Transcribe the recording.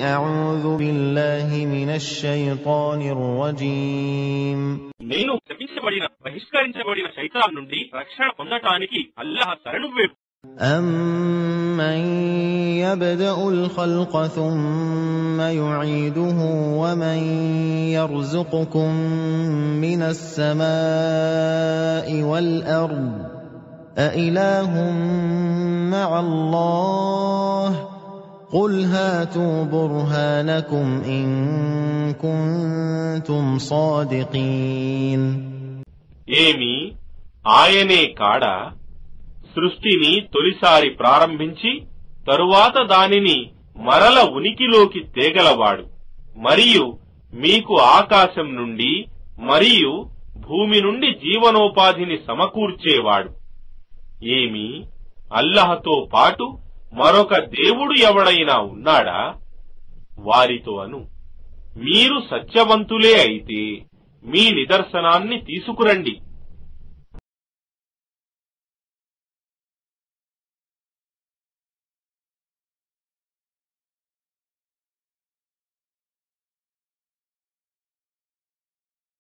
أعوذ بالله من الشيطان الرجيم నేను శపించబడిన బహిష్కరించబడిన శైతాన్ నుండి రక్షణ పొందటానికి అల్లాహ్ శరణు వేడు. أَمَّن يَبْدَأُ الْخَلْقَ ثُمَّ يُعِيدُهُ وَمَن يَرْزُقُكُم مِّنَ السَّمَاءِ وَالْأَرْضِ أَإِلَٰهٌ مَّعَ اللَّهِ قُلْ هَاتُوا بُرْهَانَكُمْ إِن كُنتُمْ صَادِقِينَ. ఏమి ఆయనే కాడా సృష్టిని తొలిసారి ప్రారంభించి తరువాత దానిని మరల ఉనికిలోకి తేగలవాడు, మరియు మీకు ఆకాశం నుండి మరియు భూమి నుండి జీవనోపాధిని సమకూర్చేవాడు. ఏమి అల్లాహ్తో పాటు మరొక దేవుడు ఎవడైనా ఉన్నాడా? వారితో అను, మీరు సత్యవంతులే అయితే మీ నిదర్శనాన్ని తీసుకురండి.